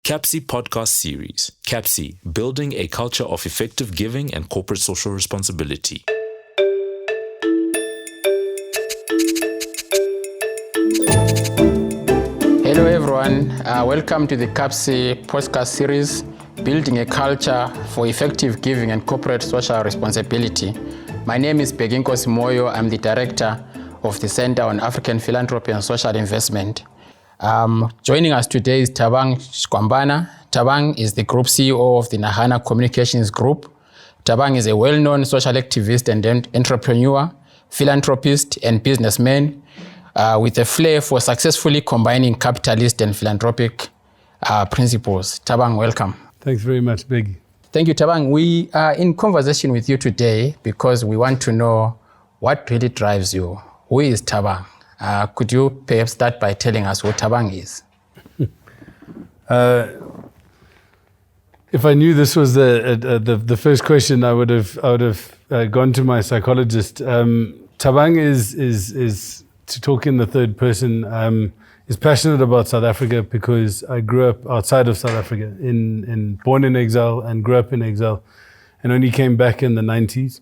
CAPSI podcast series. CAPSI, building a culture of effective giving and corporate social responsibility. Hello everyone, welcome to the CAPSI podcast series, Building a Culture for Effective Giving and Corporate Social Responsibility. My name is Bheki Moyo. I'm the Director of the Center on African Philanthropy and Social Investment. Joining us today is Thabang Skwambane. Thabang is the Group CEO of the NAHANA Communications Group. Thabang is a well-known social activist and entrepreneur, philanthropist and businessman with a flair for successfully combining capitalist and philanthropic principles. Thabang, welcome. Thanks very much, Bheki. Thank you, Thabang. We are in conversation with you today because we want to know what really drives you. Who is Thabang? Could you perhaps start by telling us what Thabang is? If I knew this was the first question, I would have gone to my psychologist. Thabang is to talk in the third person. Is passionate about South Africa because I grew up outside of South Africa, born in exile and grew up in exile, and only came back in the 90s.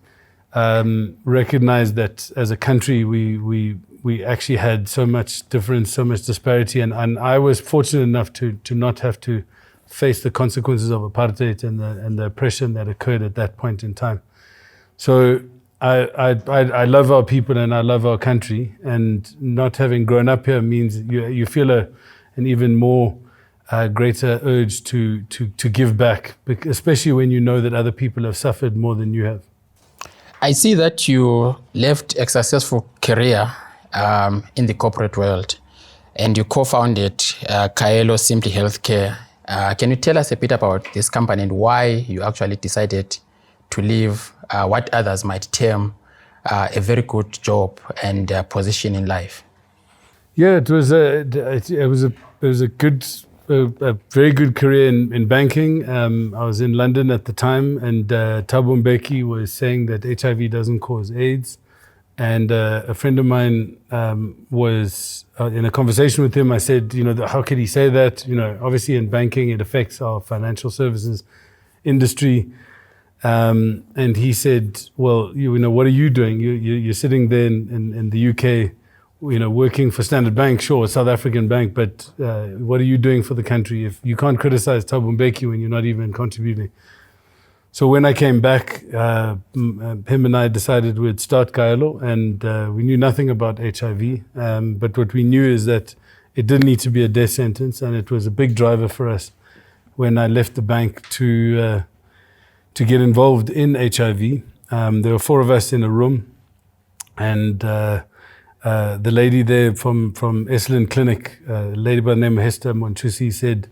Recognized that as a country we actually had so much difference, so much disparity, and I was fortunate enough to not have to face the consequences of apartheid and the oppression that occurred at that point in time. So I love our people and I love our country, and not having grown up here means you feel an even more greater urge to give back, especially when you know that other people have suffered more than you have. I see that you left a successful career in the corporate world, and you co-founded Kaelo Simply Healthcare. Can you tell us a bit about this company and why you actually decided to leave what others might term a very good job and position in life? Yeah, it was a very good career in banking. I was in London at the time, and Bheki was saying that HIV doesn't cause AIDS. And a friend of mine was in a conversation with him. I said, how could he say that? Obviously in banking, it affects our financial services industry. And he said, well, what are you doing? You're sitting there in the UK, working for Standard Bank, sure, a South African bank, but what are you doing for the country if you can't criticize Thabang Bheki when you're not even contributing? So when I came back, him and I decided we'd start Kaelo, and we knew nothing about HIV. But what we knew is that it didn't need to be a death sentence, and it was a big driver for us when I left the bank to get involved in HIV. There were 4 of us in a room, and the lady there from Esalen Clinic, a lady by the name of Hester Monchusi, said,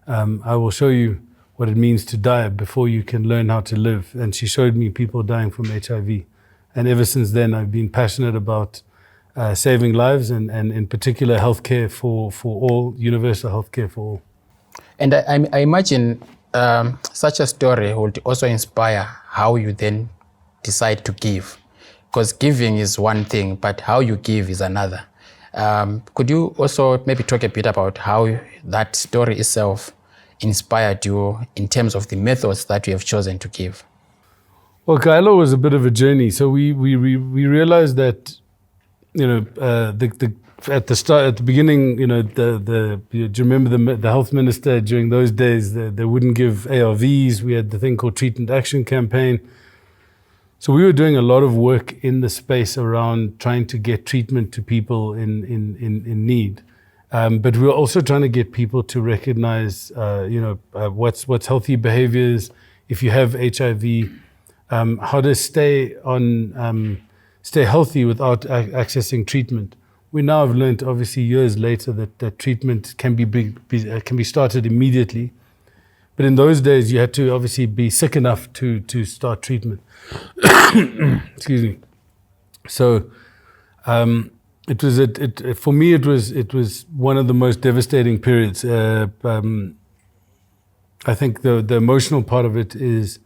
I will show you what it means to die before you can learn how to live. And she showed me people dying from HIV. And ever since then, I've been passionate about saving lives and in particular healthcare for all, universal healthcare for all. And I imagine such a story would also inspire how you then decide to give. Because giving is one thing, but how you give is another. Could you also maybe talk a bit about how that story itself inspired you in terms of the methods that you have chosen to give? Well, Kaelo was a bit of a journey. So we realized that, at the beginning, do you remember the health minister during those days? They wouldn't give ARVs. We had the thing called Treatment Action Campaign. So we were doing a lot of work in the space around trying to get treatment to people in need. But we were also trying to get people to recognize, what's healthy behaviors. If you have HIV, how to stay healthy without accessing treatment. We now have learned, obviously, years later, that treatment can be started immediately. But in those days, you had to obviously be sick enough to start treatment. Excuse me. So. For me, it was one of the most devastating periods. I think the emotional part of it is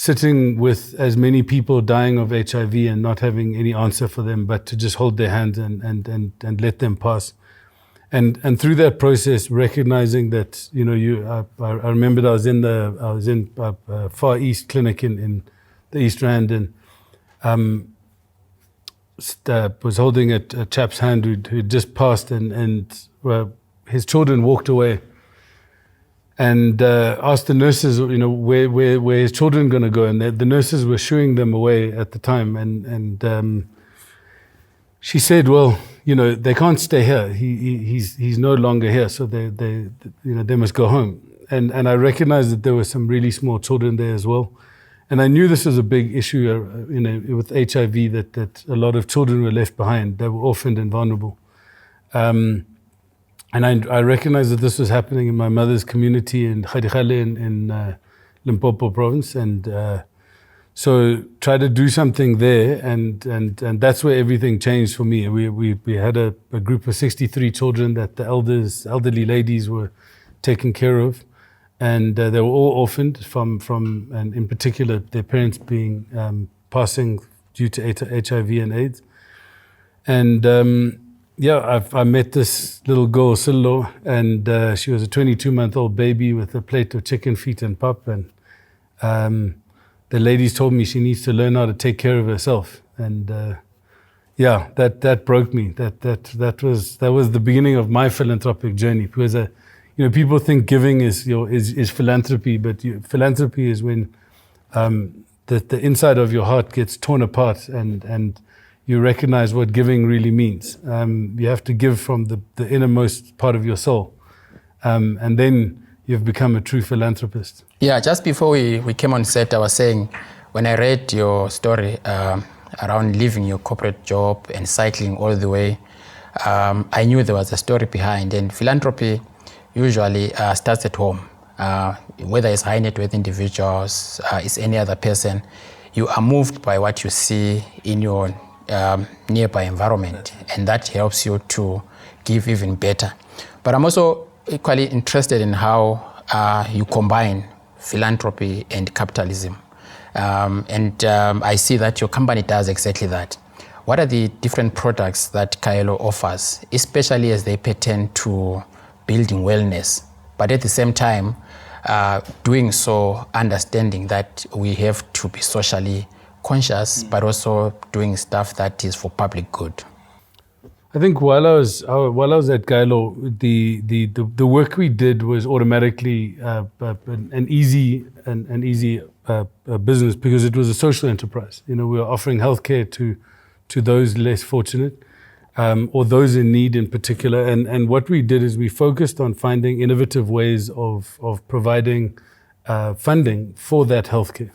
sitting with as many people dying of HIV and not having any answer for them, but to just hold their hands and let them pass. And through that process, recognizing that, I remembered I was in Far East Clinic in the East Rand, and was holding a chap's hand who'd just passed, and his children walked away, and asked the nurses, where his children going to go, and the nurses were shooing them away at the time, and she said, well, they can't stay here. He's no longer here, so they must go home. And I recognized that there were some really small children there as well. And I knew this was a big issue, with HIV, that a lot of children were left behind. They were orphaned and vulnerable. And I recognized that this was happening in my mother's community in Khadikhale in Limpopo province, and so try to do something there, and that's where everything changed for me. We had a group of 63 children that the elderly ladies were taking care of, and they were all orphaned from and in particular their parents being passing due to HIV and AIDS. And I met this little girl, Sillo, and she was a 22-month-old baby with a plate of chicken feet and pap, and the ladies told me she needs to learn how to take care of herself, and that broke me. That was the beginning of my philanthropic journey, because people think giving is philanthropy, but philanthropy is when the inside of your heart gets torn apart, and you recognize what giving really means. You have to give from the innermost part of your soul, and then you've become a true philanthropist. Yeah, just before we came on set, I was saying, when I read your story around leaving your corporate job and cycling all the way, I knew there was a story behind. And philanthropy usually starts at home. Whether it's high net worth individuals, it's any other person, you are moved by what you see in your nearby environment, and that helps you to give even better. But I'm also equally interested in how you combine philanthropy and capitalism. I see that your company does exactly that. What are the different products that Kaelo offers, especially as they pertain to building wellness, but at the same time, doing so understanding that we have to be socially conscious, but also doing stuff that is for public good? I think while I was at Kaelo, the work we did was automatically an easy business, because it was a social enterprise. We were offering healthcare to those less fortunate, or those in need in particular. And what we did is we focused on finding innovative ways of providing funding for that healthcare.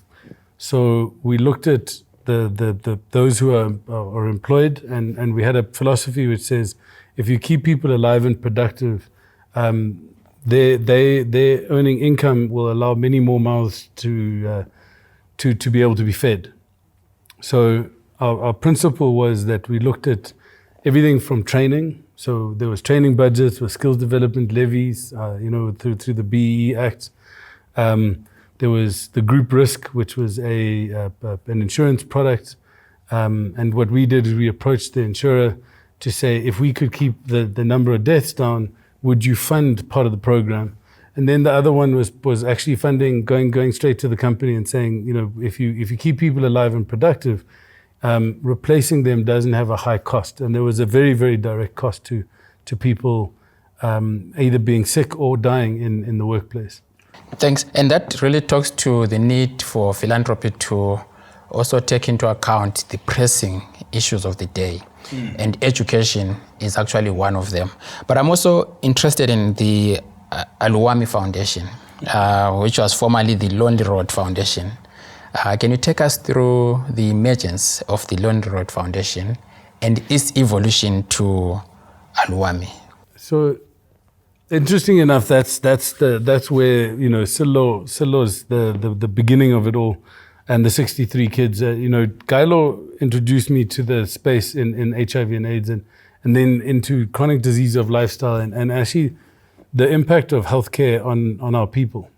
So we looked at those who are employed, and we had a philosophy which says, if you keep people alive and productive, their earning income will allow many more mouths to be able to be fed. So our principle was that we looked at everything from training. So there was training budgets with skills development levies, through the BEE Act. There was the group risk, which was an insurance product. And what we did is we approached the insurer to say, if we could keep the number of deaths down, would you fund part of the program? And then the other one was actually funding, going straight to the company and saying, if you keep people alive and productive, replacing them doesn't have a high cost. And there was a very, very direct cost to people either being sick or dying in the workplace. Thanks. And that really talks to the need for philanthropy to also take into account the pressing issues of the day. And education is actually one of them. But I'm also interested in the Aluwami Foundation, which was formerly the Lonely Road Foundation. Can you take us through the emergence of the Lonely Road Foundation and its evolution to Aluwami? So, interesting enough, that's where Sillo's the beginning of it all, and the 63 kids. Kaelo introduced me to the space in HIV and AIDS, and then into chronic disease of lifestyle, and actually the impact of healthcare on our people.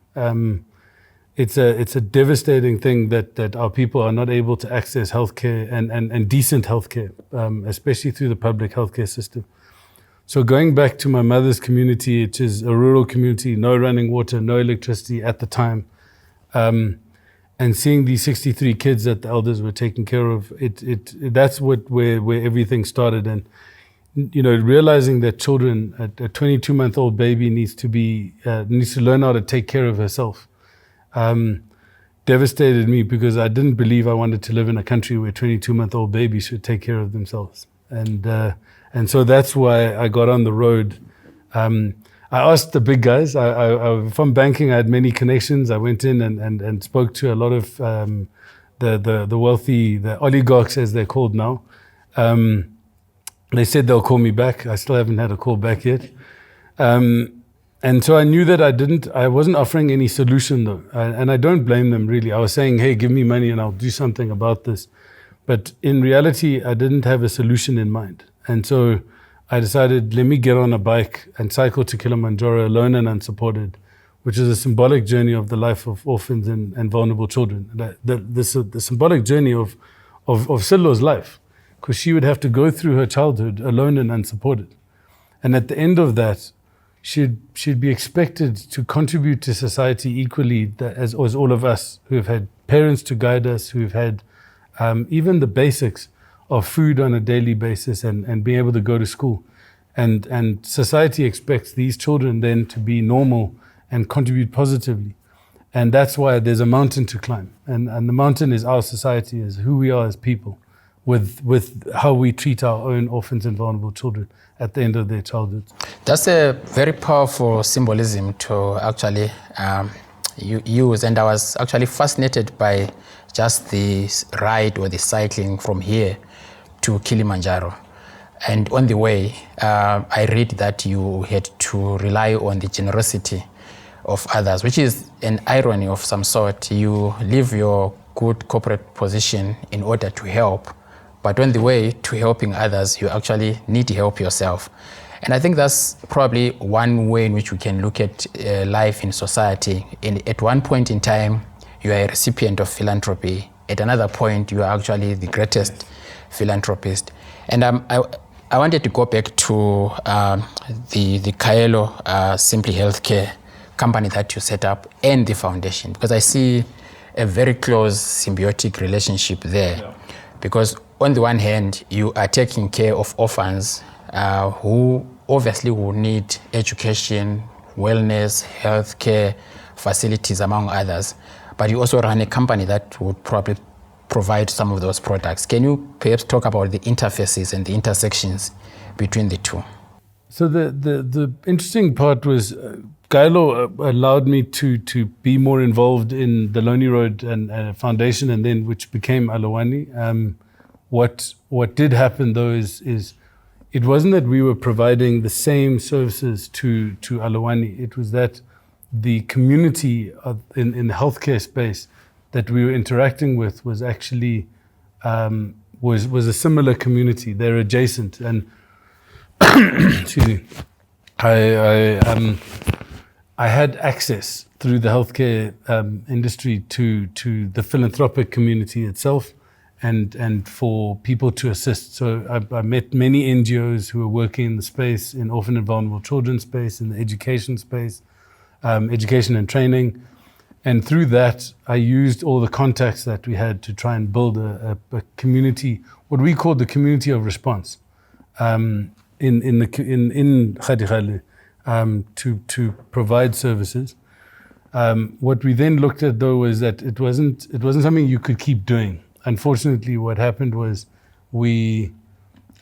It's a devastating thing that our people are not able to access healthcare and decent healthcare, especially through the public healthcare system. So going back to my mother's community, which is a rural community, no running water, no electricity at the time, and seeing these 63 kids that the elders were taking care of, that's where everything started. And realizing that children, a 22-month-old baby needs to learn how to take care of herself, devastated me, because I didn't believe I wanted to live in a country where 22-month-old babies should take care of themselves. And so that's why I got on the road. I asked the big guys. From banking, I had many connections. I went in and spoke to a lot of the wealthy, the oligarchs as they're called now. They said they'll call me back. I still haven't had a call back yet. And so I knew that I wasn't offering any solution though. And I don't blame them really. I was saying, hey, give me money and I'll do something about this. But in reality, I didn't have a solution in mind. And so I decided, let me get on a bike and cycle to Kilimanjaro alone and unsupported, which is a symbolic journey of the life of orphans and vulnerable children. The symbolic journey of Silo's life, because she would have to go through her childhood alone and unsupported. And at the end of that, she'd be expected to contribute to society equally as all of us who have had parents to guide us, who've had even the basics of food on a daily basis and being able to go to school. And society expects these children then to be normal and contribute positively. And that's why there's a mountain to climb. And the mountain is our society, is who we are as people, with how we treat our own orphans and vulnerable children at the end of their childhood. That's a very powerful symbolism to actually use. And I was actually fascinated by just the ride or the cycling from here to Kilimanjaro. And on the way, I read that you had to rely on the generosity of others, which is an irony of some sort. You leave your good corporate position in order to help, but on the way to helping others, you actually need help yourself. And I think that's probably one way in which we can look at life in society. At one point in time, you are a recipient of philanthropy. At another point, you are actually the greatest philanthropist. And I wanted to go back to the Kaelo Simply Healthcare company that you set up and the foundation, because I see a very close symbiotic relationship there. Yeah. Because on the one hand, you are taking care of orphans who obviously will need education, wellness, healthcare facilities, among others. But you also run a company that would probably provide some of those products. Can you perhaps talk about the interfaces and the intersections between the two? So the interesting part was Kaelo allowed me to be more involved in the Lonely Road and Foundation, and then which became Alawani. What did happen though is it wasn't that we were providing the same services to Alawani. It was that the community in the healthcare space that we were interacting with was actually was a similar community. They're adjacent, and excuse me, I had access through the healthcare industry to the philanthropic community itself, and for people to assist. So I met many NGOs who were working in the space, in orphan and vulnerable children space, in the education space, education and training. And through that, I used all the contacts that we had to try and build a community, what we called the community of response, in Khadikhale, to provide services. What we then looked at though was that it wasn't something you could keep doing. Unfortunately, what happened was we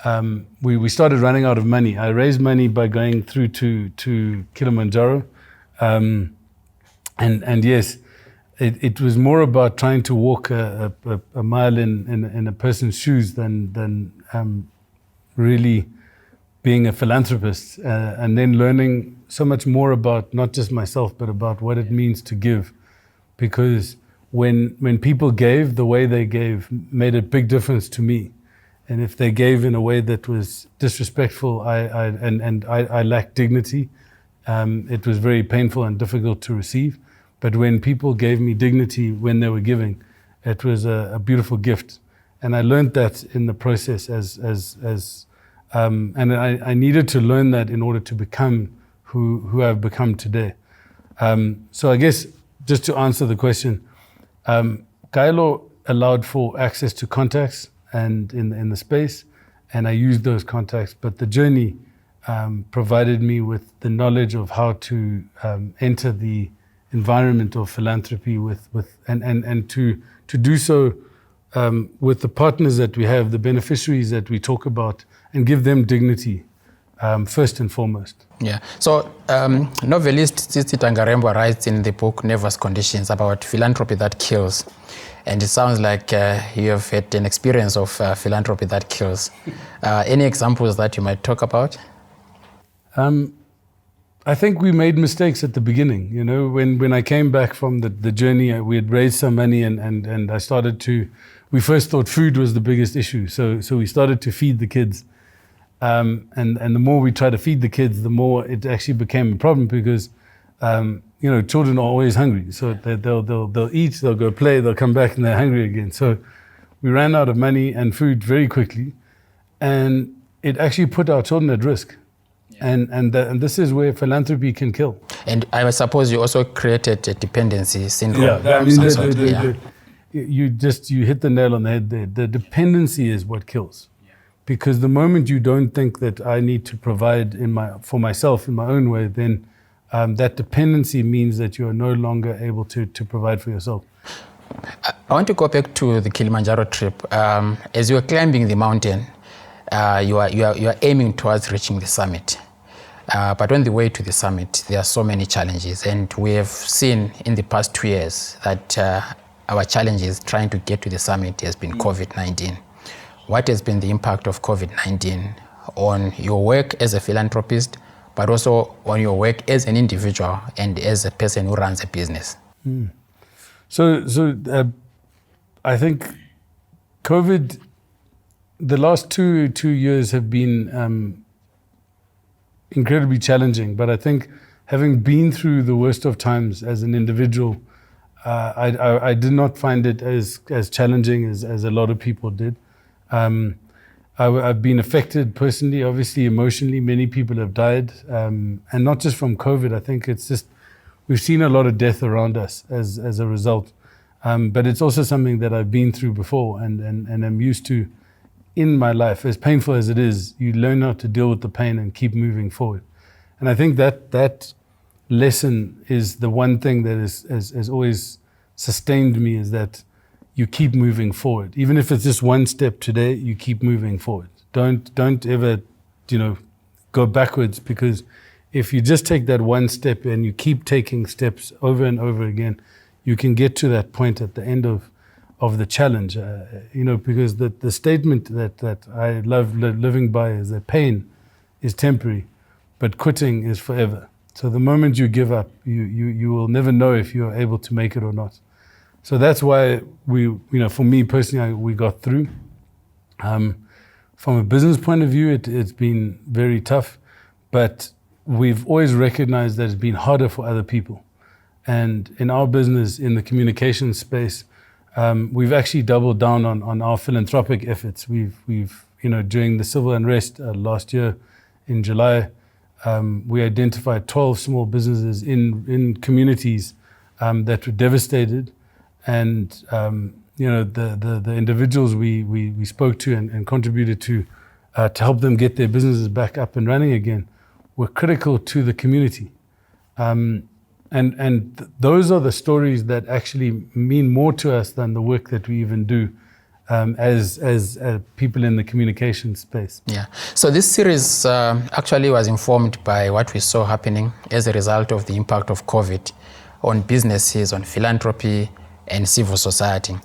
started running out of money. I raised money by going through to Kilimanjaro. And yes, it was more about trying to walk a mile in a person's shoes than really being a philanthropist, and then learning so much more about not just myself, but about what it means to give. Because when people gave, the way they gave made a big difference to me. And if they gave in a way that was disrespectful, I lacked dignity, it was very painful and difficult to receive. But when people gave me dignity when they were giving, it was a beautiful gift. And I learned that in the process as And I needed to learn that in order to become who I've become today. So I guess just to answer the question, Kaelo allowed for access to contacts and in the space, and I used those contacts, but the journey provided me with the knowledge of how to enter the environment of philanthropy and to do so with the partners that we have, the beneficiaries that we talk about, and give them dignity first and foremost. Yeah. So novelist Tsitsi Tangarembo writes in the book Nervous Conditions about philanthropy that kills. And it sounds like you have had an experience of philanthropy that kills. Any examples that you might talk about? I think we made mistakes at the beginning. You know, when I came back from the journey, we had raised some money and I started to, we first thought food was the biggest issue. So we started to feed the kids. And the more we try to feed the kids, the more it actually became a problem because, you know, children are always hungry. So they'll eat, they'll go play, they'll come back and they're hungry again. So we ran out of money and food very quickly. And it actually put our children at risk. And this is where philanthropy can kill. And I suppose you also created a dependency syndrome. Yeah, I mean, you hit the nail on the head there. The dependency is what kills. Because the moment you don't think that I need to provide for myself in my own way, then that dependency means that you are no longer able to provide for yourself. I want to go back to the Kilimanjaro trip. As you are climbing the mountain, you are aiming towards reaching the summit. But on the way to the summit, there are so many challenges. And we have seen in the past 2 years that our challenges trying to get to the summit has been COVID-19. What has been the impact of COVID-19 on your work as a philanthropist, but also on your work as an individual and as a person who runs a business? So I think COVID, the last two years have been incredibly challenging, but I think having been through the worst of times as an individual, I did not find it as challenging as a lot of people did. I've been affected personally, obviously emotionally. Many people have died, and not just from COVID. I think it's just we've seen a lot of death around us as a result. But it's also something that I've been through before and I'm used to in my life. As painful as it is, you learn how to deal with the pain and keep moving forward. And I think that lesson is the one thing that has always sustained me, is that you keep moving forward. Even if it's just one step today, you keep moving forward. Don't ever, go backwards, because if you just take that one step and you keep taking steps over and over again, you can get to that point at the end of the challenge. Because the statement that I love living by is that pain is temporary, but quitting is forever. So the moment you give up, you will never know if you're able to make it or not. So that's why for me personally, we got through. From a business point of view, it's been very tough, but we've always recognized that it's been harder for other people. And in our business, in the communications space, we've actually doubled down on our philanthropic efforts. We've during the civil unrest last year in July, we identified 12 small businesses in communities that were devastated. And the individuals we spoke to and contributed to help them get their businesses back up and running again were critical to the community. And those are the stories that actually mean more to us than the work that we even do as people in the communication space. Yeah. So this series actually was informed by what we saw happening as a result of the impact of COVID on businesses, on philanthropy, and civil society.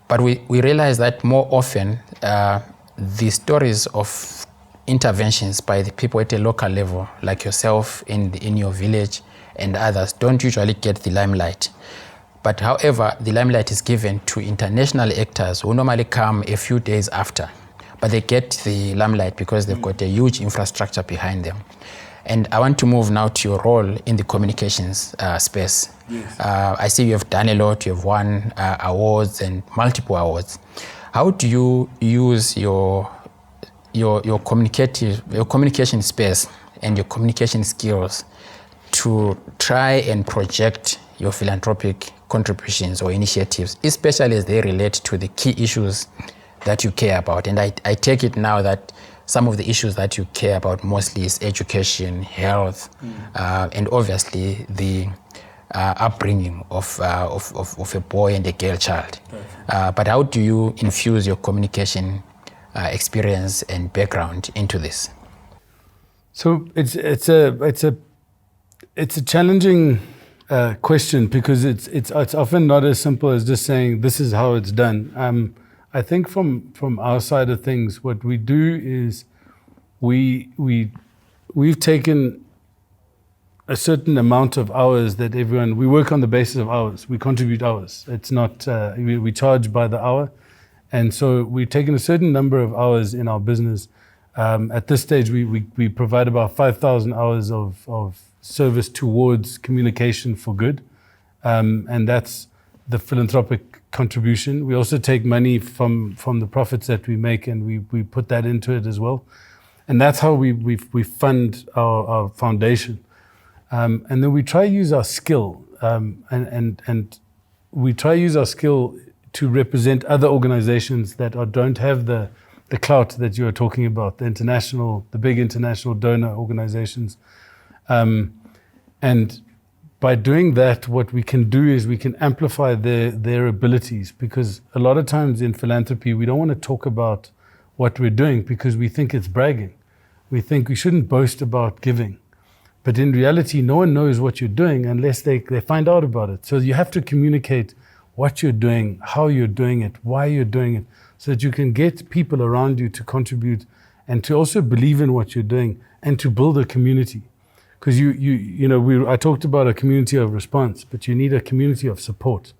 But we realized that more often the stories of interventions by the people at a local level, like yourself in your village and others, don't usually get the limelight. But however, the limelight is given to international actors who normally come a few days after, but they get the limelight because they've got a huge infrastructure behind them. And I want to move now to your role in the communications space. Yes. I see you have done a lot. You have won awards and multiple awards. How do you use your your communication space and your communication skills to try and project your philanthropic contributions or initiatives, especially as they relate to the key issues that you care about. And I take it now that some of the issues that you care about mostly is education, health, and obviously the upbringing of a boy and a girl child. But how do you infuse your communication experience and background into this? So it's a challenging question because it's often not as simple as just saying this is how it's done. I think from our side of things, what we do is we've taken a certain amount of hours that we work on the basis of hours. We contribute hours. It's not we charge by the hour, and so we've taken a certain number of hours in our business. At this stage, we provide about 5,000 hours of service towards communication for good, and that's the philanthropic contribution. We also take money from the profits that we make, and we put that into it as well, and that's how we fund our foundation, and then we try to use our skill, and we try to use our skill to represent other organizations that don't have the clout that you are talking about, the big international donor organizations. And by doing that, what we can do is we can amplify their abilities, because a lot of times in philanthropy, we don't want to talk about what we're doing because we think it's bragging. We think we shouldn't boast about giving. But in reality, no one knows what you're doing unless they find out about it. So you have to communicate what you're doing, how you're doing it, why you're doing it, so that you can get people around you to contribute and to also believe in what you're doing and to build a community. Because I talked about a community of response, but you need a community of support.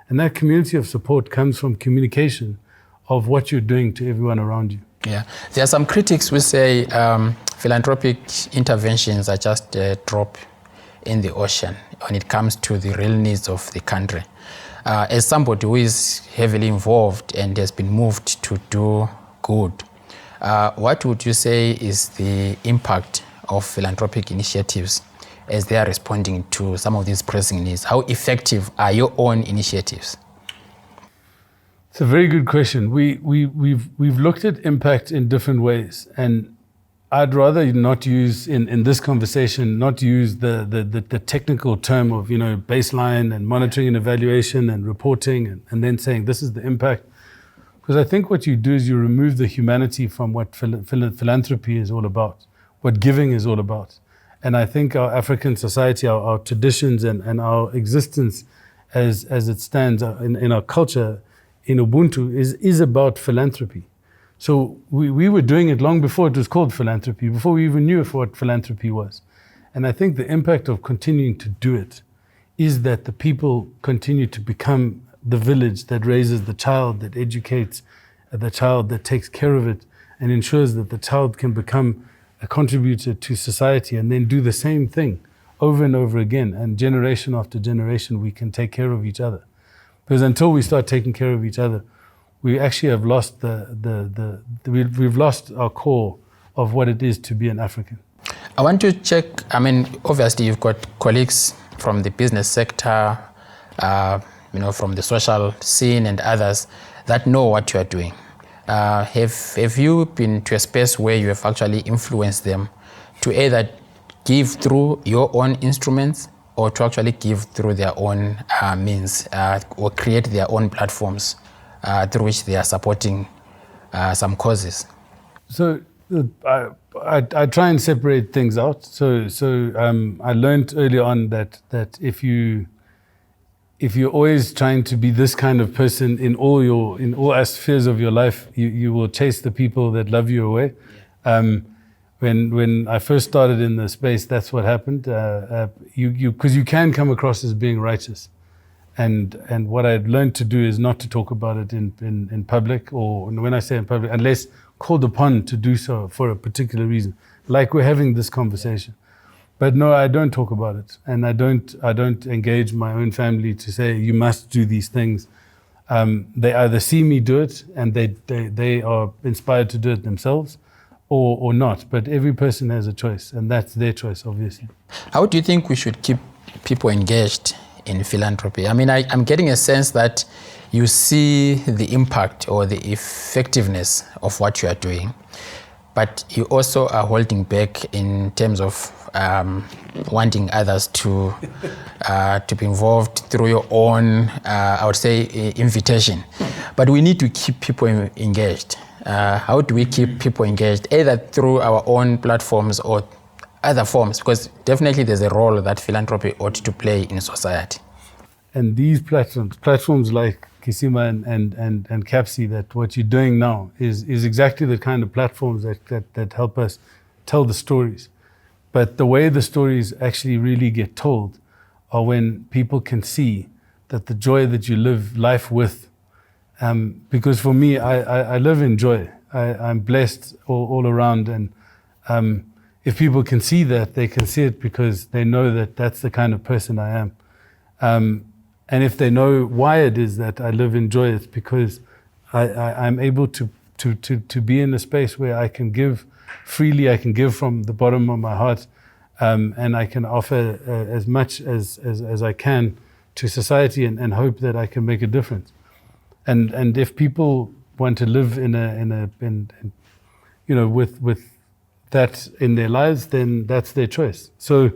And that community of support comes from communication of what you're doing to everyone around you. Yeah, there are some critics who say philanthropic interventions are just a drop in the ocean when it comes to the real needs of the country. As somebody who is heavily involved and has been moved to do good, what would you say is the impact of philanthropic initiatives as they are responding to some of these pressing needs? How effective are your own initiatives? It's a very good question. We've looked at impact in different ways, and I'd rather not use in this conversation, not use the technical term of baseline and monitoring and evaluation and reporting and then saying this is the impact, because I think what you do is you remove the humanity from what philanthropy is all about, what giving is all about. And I think our African society, our traditions and our existence as it stands in our culture, in Ubuntu, is about philanthropy. So we were doing it long before it was called philanthropy, before we even knew what philanthropy was. And I think the impact of continuing to do it is that the people continue to become the village that raises the child, that educates the child, that takes care of it, and ensures that the child can become a contributor to society and then do the same thing over and over again. And generation after generation, we can take care of each other. Because until we start taking care of each other, we actually have lost we've lost our core of what it is to be an African. I want to check, obviously you've got colleagues from the business sector, from the social scene and others that know what you are doing. Have you been to a space where you have actually influenced them to either give through your own instruments or to actually give through their own means or create their own platforms through which they are supporting some causes? So I try and separate things out. So I learned early on that if you're always trying to be this kind of person in all spheres of your life, you will chase the people that love you away. When I first started in the space, that's what happened. Because you can come across as being righteous, and what I'd learned to do is not to talk about it in public, or when I say in public, unless called upon to do so for a particular reason, like we're having this conversation. But no, I don't talk about it, and I don't engage my own family to say you must do these things. They either see me do it and they are inspired to do it themselves, or not. But every person has a choice, and that's their choice, obviously. How do you think we should keep people engaged in philanthropy? I mean, I'm getting a sense that you see the impact or the effectiveness of what you are doing, but you also are holding back in terms of wanting others to be involved through your own, I would say, invitation. But we need to keep people engaged. How do we keep people engaged, either through our own platforms or other forms? Because definitely there's a role that philanthropy ought to play in society. And these platforms like Kisima and CAPSI, that what you're doing now is exactly the kind of platforms that help us tell the stories. But the way the stories actually really get told are when people can see that the joy that you live life with. Because for me, I live in joy. I'm blessed all around. And if people can see that, they can see it because they know that that's the kind of person I am. And if they know why it is that I live in joy, it's because I'm able to be in a space where I can give freely, I can give from the bottom of my heart, and I can offer as much as I can to society and hope that I can make a difference. And if people want to live with that in their lives, then that's their choice. So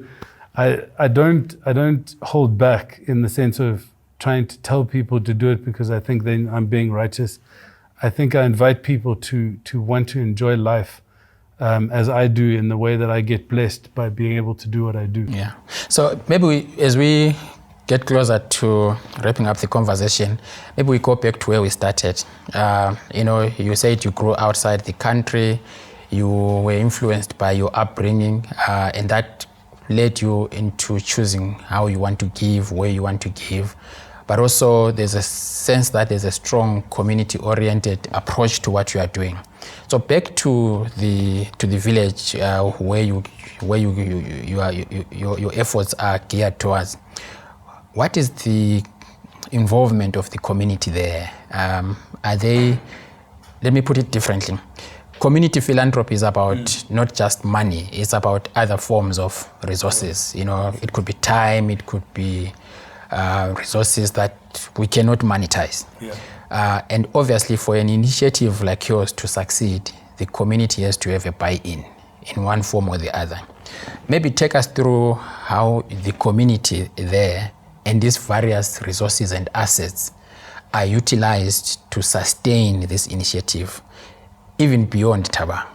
I don't hold back in the sense of trying to tell people to do it because I think then I'm being righteous. I think I invite people to want to enjoy life as I do, in the way that I get blessed by being able to do what I do. Yeah. So maybe as we get closer to wrapping up the conversation, maybe we go back to where we started. You said you grew outside the country, you were influenced by your upbringing, and that led you into choosing how you want to give, where you want to give. But also there's a sense that there's a strong community-oriented approach to what you are doing. So back to the village where your efforts are geared towards. What is the involvement of the community there? Let me put it differently. Community philanthropy is about not just money, it's about other forms of resources. It could be time, it could be resources that we cannot monetize. Yeah. And obviously for an initiative like yours to succeed, the community has to have a buy-in in one form or the other. Maybe take us through how the community there and these various resources and assets are utilized to sustain this initiative, even beyond Thabang,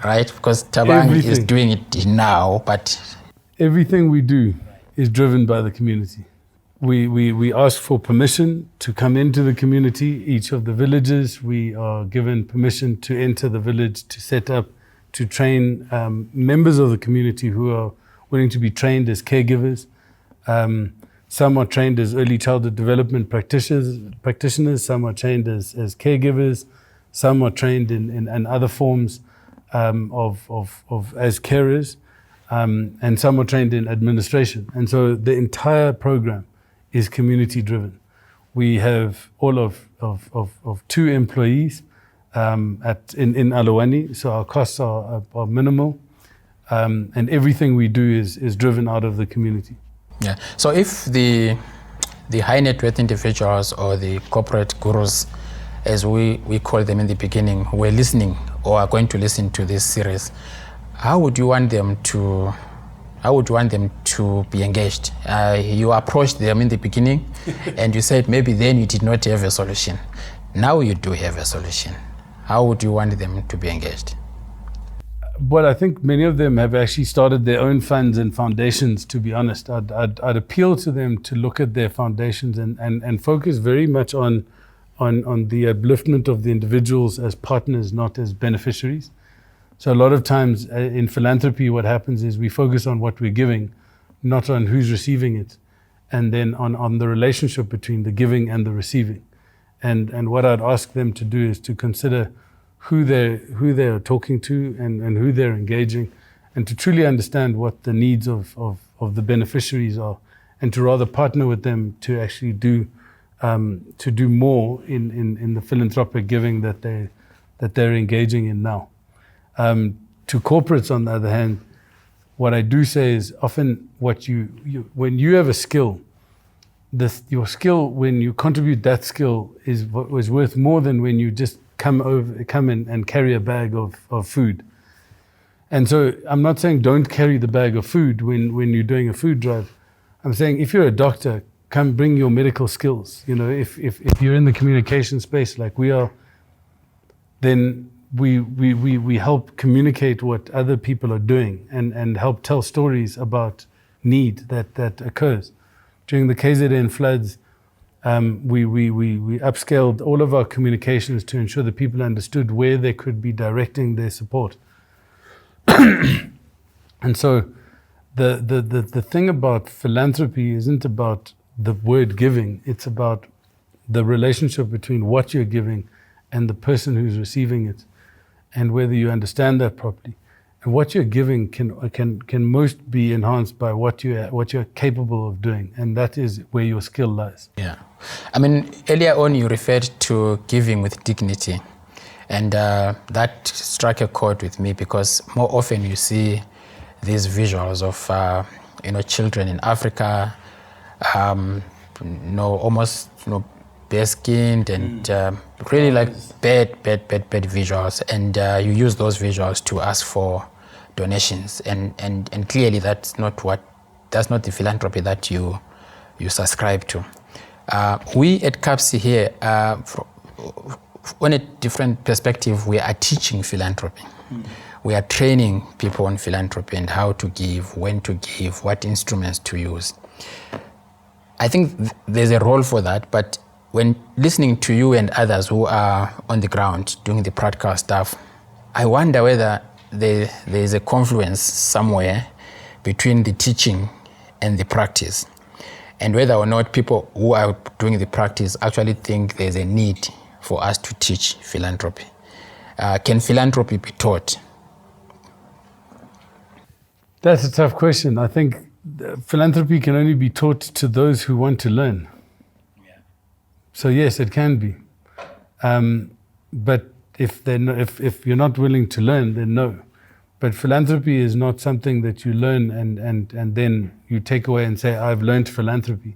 right? Because Thabang is doing it now, but everything we do is driven by the community. We ask for permission to come into the community. Each of the villages, we are given permission to enter the village, to set up, to train members of the community who are willing to be trained as caregivers. Some are trained as early childhood development practitioners. Some are trained as caregivers. Some are trained in other forms of as carers, and some are trained in administration. And so the entire program is community driven. We have all of 2 employees in Alowani, so our costs are minimal, and everything we do is driven out of the community. Yeah. So if the high net worth individuals or the corporate gurus, as we call them in the beginning, were listening or are going to listen to this series, how would you want them to be engaged? You approached them in the beginning and you said maybe then you did not have a solution. Now you do have a solution. How would you want them to be engaged? Well, I think many of them have actually started their own funds and foundations, to be honest. I'd appeal to them to look at their foundations and focus very much on the upliftment of the individuals as partners, not as beneficiaries. So a lot of times in philanthropy, what happens is we focus on what we're giving, not on who's receiving it, and then on the relationship between the giving and the receiving. And what I'd ask them to do is to consider who they're talking to and who they're engaging, and to truly understand what the needs of the beneficiaries are, and to rather partner with them to actually do more in the philanthropic giving that they're engaging in now. To corporates, on the other hand, what I do say is often what when you have a skill, your skill, when you contribute that skill, was worth more than when you just come and carry a bag of food. And so I'm not saying don't carry the bag of food when you're doing a food drive. I'm saying if you're a doctor, come bring your medical skills. If you're in the communication space like we are, then we help communicate what other people are doing and help tell stories about need that occurs. During the KZN floods, we upscaled all of our communications to ensure that people understood where they could be directing their support. And so the thing about philanthropy isn't about the word giving, it's about the relationship between what you're giving and the person who's receiving it, and whether you understand that properly. And what you're giving can most be enhanced by what you're capable of doing, and that is where your skill lies. Yeah, I mean, earlier on you referred to giving with dignity, and that struck a chord with me because more often you see these visuals of children in Africa, almost bare-skinned and really like bad visuals, and you use those visuals to ask for donations, and clearly that's not the philanthropy that you subscribe to. We at CAPSI here, on a different perspective, we are teaching philanthropy. We are training people on philanthropy and how to give, when to give, what instruments to use. I think there's a role for that, but when listening to you and others who are on the ground doing the practical stuff, I wonder whether there is a confluence somewhere between the teaching and the practice, and whether or not people who are doing the practice actually think there's a need for us to teach philanthropy. Can philanthropy be taught? That's a tough question. I think philanthropy can only be taught to those who want to learn. So yes, it can be, but if you're not willing to learn, then no. But philanthropy is not something that you learn and then you take away and say, I've learned philanthropy.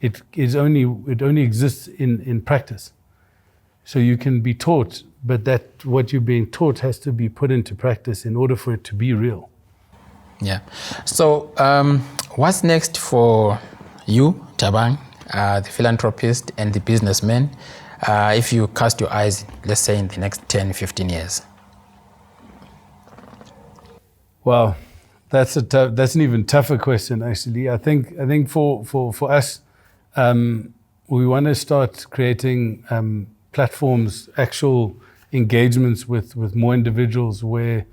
It only exists in practice. So you can be taught, but that what you're being taught has to be put into practice in order for it to be real. Yeah. So what's next for you, Thabang, the philanthropist and the businessman, if you cast your eyes, let's say, in the next 10, 15 years? Wow, that's an even tougher question, actually. I think for us, we want to start creating platforms, actual engagements with more individuals where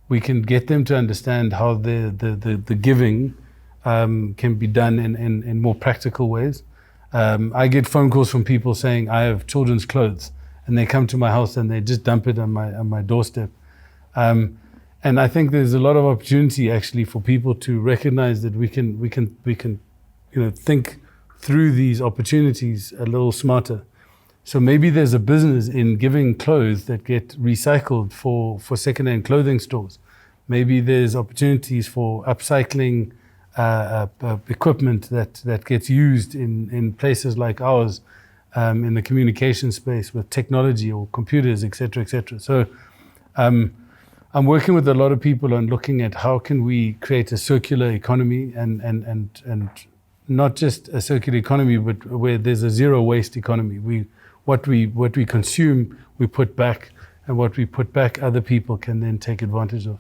we can get them to understand how the giving can be done in more practical ways. I get phone calls from people saying, I have children's clothes, and they come to my house and they just dump it on my doorstep. And I think there's a lot of opportunity actually for people to recognize that we can think through these opportunities a little smarter. So maybe there's a business in giving clothes that get recycled for second-hand clothing stores. Maybe there's opportunities for upcycling equipment that gets used in places like ours, in the communication space with technology or computers, et cetera, et cetera. So I'm working with a lot of people on looking at how can we create a circular economy and not just a circular economy, but where there's a zero waste economy. What we consume, we put back, and what we put back, other people can then take advantage of.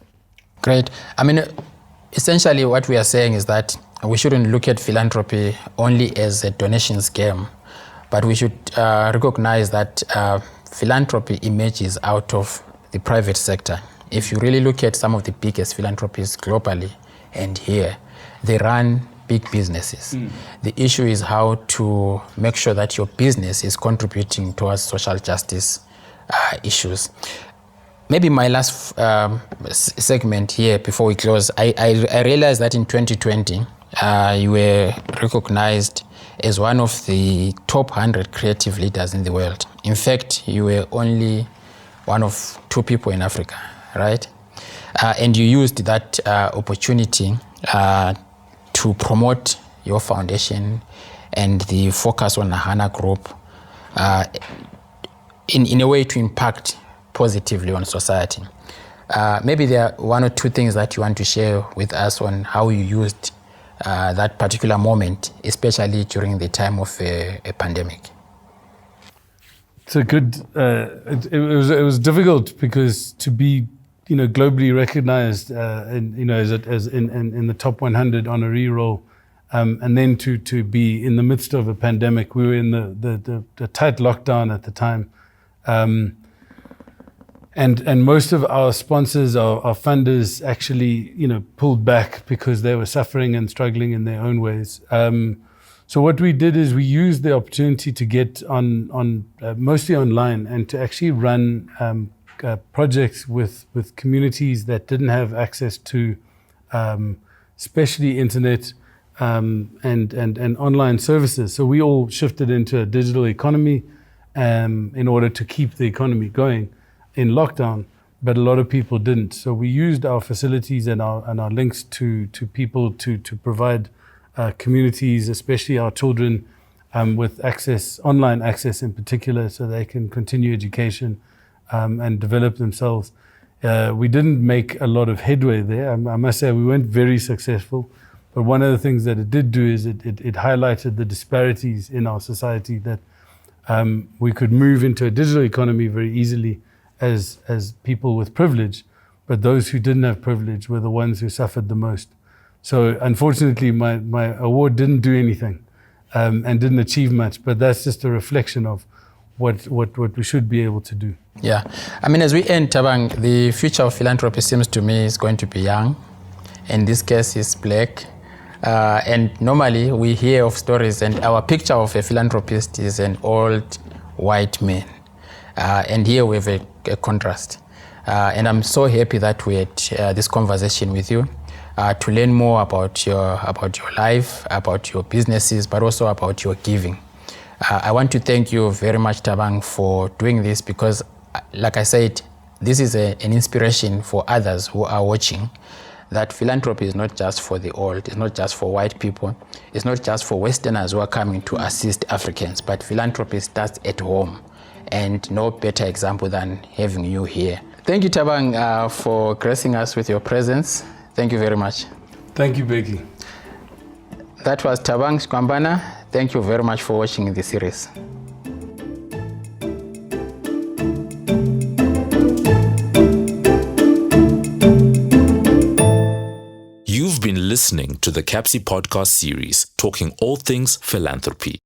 Great. I mean, essentially what we are saying is that we shouldn't look at philanthropy only as a donations game, but we should recognize that philanthropy emerges out of the private sector. If you really look at some of the biggest philanthropies globally and here, they run big businesses. The issue is how to make sure that your business is contributing towards social justice issues. Maybe my last segment here before we close, I realized that in 2020, you were recognized as one of the top 100 creative leaders in the world. In fact, you were only one of 2 people in Africa right? And you used that opportunity to promote your foundation and the focus on NAHANA Group in a way to impact positively on society. Maybe there are one or two things that you want to share with us on how you used that particular moment, especially during the time of a pandemic. It's a good. It was difficult because to be, globally recognized, as in the top 100 honoree roll, and then to be in the midst of a pandemic. We were in the tight lockdown at the time, and most of our sponsors, our funders, actually pulled back because they were suffering and struggling in their own ways. So what we did is we used the opportunity to get on mostly online and to actually run projects with communities that didn't have access to, especially internet and online services. So we all shifted into a digital economy in order to keep the economy going in lockdown, but a lot of people didn't. So we used our facilities and our links to people to provide communities, especially our children, with access, online access in particular, so they can continue education and develop themselves. We didn't make a lot of headway there. I must say we weren't very successful, but one of the things that it did do is it highlighted the disparities in our society, that we could move into a digital economy very easily as people with privilege, but those who didn't have privilege were the ones who suffered the most. So unfortunately, my award didn't do anything and didn't achieve much, but that's just a reflection of what we should be able to do. Yeah, I mean, as we end, Thabang, the future of philanthropy seems to me is going to be young. In this case, is black. And normally we hear of stories, and our picture of a philanthropist is an old white man. And here we have a contrast. And I'm so happy that we had this conversation with you to learn more about your life, about your businesses, but also about your giving. I want to thank you very much, Thabang, for doing this, because, like I said, this is an inspiration for others who are watching, that philanthropy is not just for the old, it's not just for white people, it's not just for Westerners who are coming to assist Africans, but philanthropy starts at home, and no better example than having you here. Thank you, Thabang, for gracing us with your presence. Thank you very much. Thank you, Bheki. That was Thabang Skwambane. Thank you very much for watching the series. You've been listening to the CAPSI podcast series, talking all things philanthropy.